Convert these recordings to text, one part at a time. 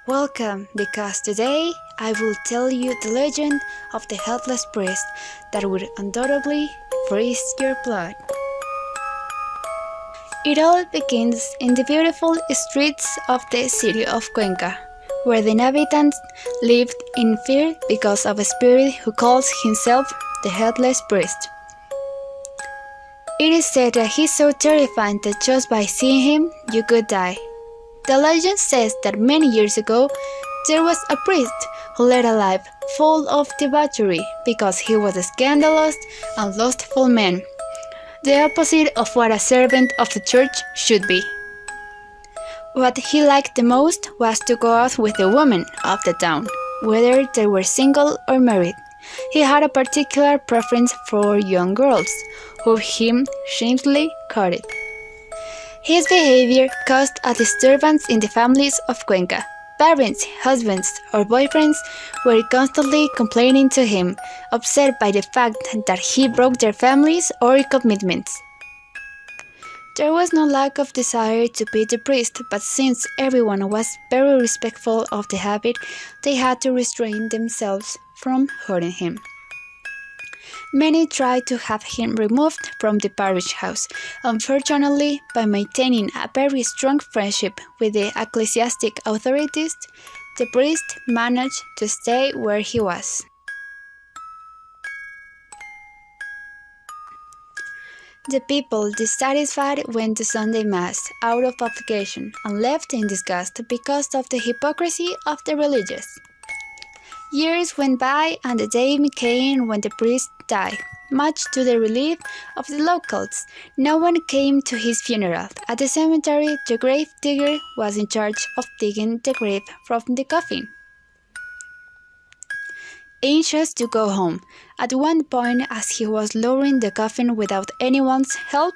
Welcome, because today I will tell you the legend of the Headless Priest that would undoubtedly freeze your blood. It all begins in the beautiful streets of the city of Cuenca, where the inhabitants lived in fear because of a spirit who calls himself the Headless Priest. It is said that he's so terrifying that just by seeing him, you could die. The legend says that many years ago, there was a priest who led a life full of debauchery because he was a scandalous and lustful man, the opposite of what a servant of the church should be. What he liked the most was to go out with the women of the town, whether they were single or married. He had a particular preference for young girls, whom he shamelessly courted. His behavior caused a disturbance in the families of Cuenca. Parents, husbands, or boyfriends were constantly complaining to him, upset by the fact that he broke their families or commitments. There was no lack of desire to beat the priest, but since everyone was very respectful of the habit, they had to restrain themselves from hurting him. Many tried to have him removed from the parish house. Unfortunately, by maintaining a very strong friendship with the ecclesiastic authorities, the priest managed to stay where he was. The people, dissatisfied, went to Sunday Mass out of obligation and left in disgust because of the hypocrisy of the religious. Years went by and the day came when the priest died. Much to the relief of the locals, no one came to his funeral. At the cemetery, the grave digger was in charge of digging the grave from the coffin. Anxious to go home, at one point as he was lowering the coffin without anyone's help,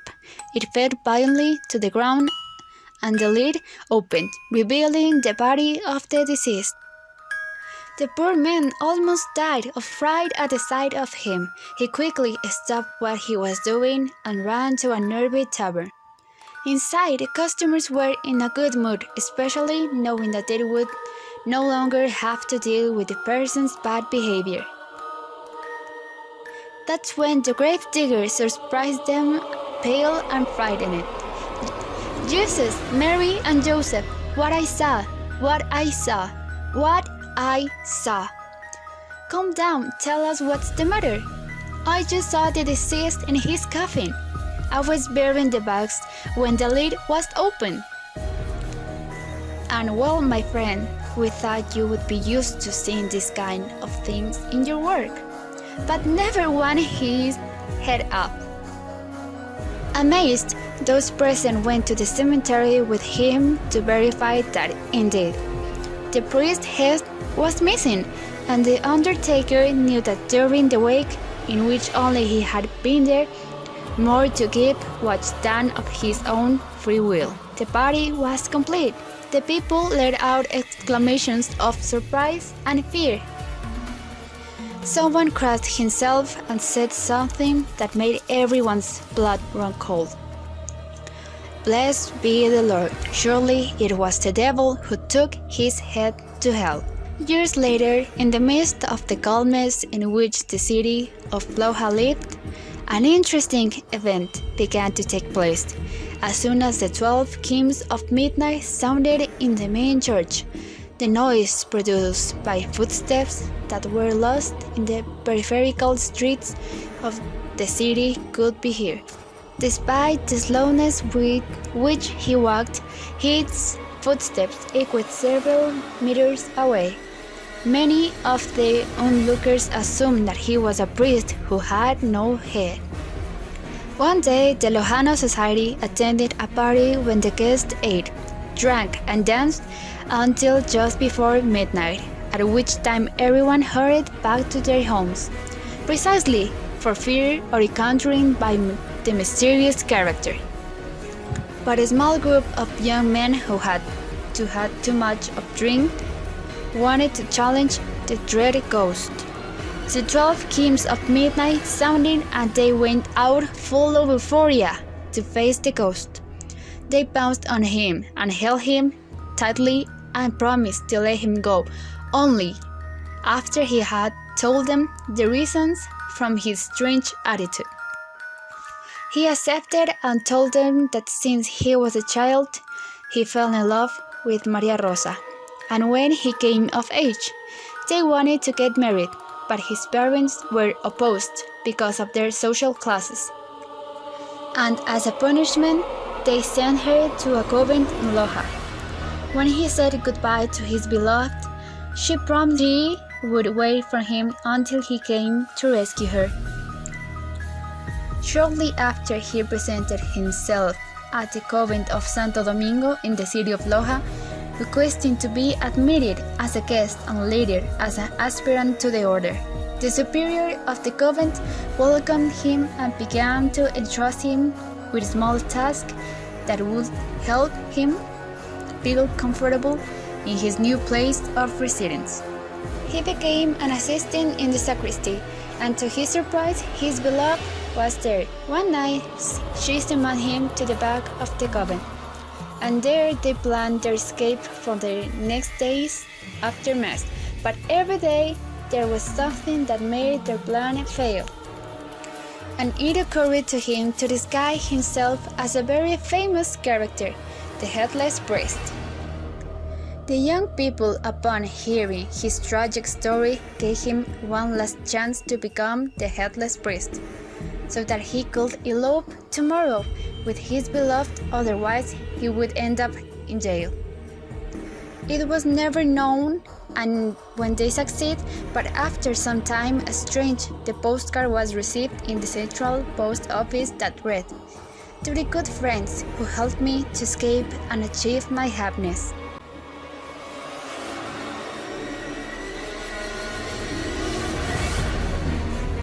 it fell violently to the ground and the lid opened, revealing the body of the deceased. The poor man almost died of fright at the sight of him. He quickly stopped what he was doing and ran to a nearby tavern. Inside, the customers were in a good mood, especially knowing that they would no longer have to deal with the person's bad behavior. That's when the grave digger surprised them, pale and frightened. "Jesus, Mary, and Joseph, what I saw! What I saw! What I saw! Calm down, tell us what's the matter." "I just saw the deceased in his coffin. I was burying the box when the lid was open." "And well, my friend, we thought you would be used to seeing this kind of things in your work." But never one his head up. Amazed, those present went to the cemetery with him to verify that indeed the priest's head was missing, and the undertaker knew that during the wake, in which only he had been there more to keep watch than of his own free will, the body was complete. The people let out exclamations of surprise and fear. Someone crossed himself and said something that made everyone's blood run cold. "Blessed be the Lord, surely it was the devil who took his head to hell." Years later, in the midst of the calmness in which the city of Loja lived, an interesting event began to take place. As soon as the 12 chimes of midnight sounded in the main church, the noise produced by footsteps that were lost in the peripheral streets of the city could be heard. Despite the slowness with which he walked, his footsteps echoed several meters away. Many of the onlookers assumed that he was a priest who had no head. One day, the Lojano Society attended a party when the guests ate, drank, and danced until just before midnight, at which time everyone hurried back to their homes, precisely for fear of encountering by the mysterious character. But a small group of young men who had too much of drink wanted to challenge the dreaded ghost. The 12 chimes of midnight sounded and they went out full of euphoria to face the ghost. They pounced on him and held him tightly and promised to let him go only after he had told them the reasons from his strange attitude. He accepted and told them that since he was a child, he fell in love with Maria Rosa, and when he came of age, they wanted to get married, but his parents were opposed because of their social classes. And as a punishment, they sent her to a convent in Loja. When he said goodbye to his beloved, she promptly would wait for him until he came to rescue her. Shortly after he presented himself at the convent of Santo Domingo in the city of Loja, requesting to be admitted as a guest and later as an aspirant to the order. The superior of the convent welcomed him and began to entrust him with small tasks that would help him feel comfortable in his new place of residence. He became an assistant in the sacristy, and to his surprise, his beloved was there. One night, she summoned him to the back of the convent, and there they planned their escape for the next days after Mass. But every day, there was something that made their plan fail. And it occurred to him to disguise himself as a very famous character, the Headless Priest. The young people, upon hearing his tragic story, gave him one last chance to become the Headless Priest, so that he could elope tomorrow with his beloved, otherwise he would end up in jail. It was never known and when they succeed, but after some time the postcard was received in the central post office that read, "To the good friends who helped me to escape and achieve my happiness.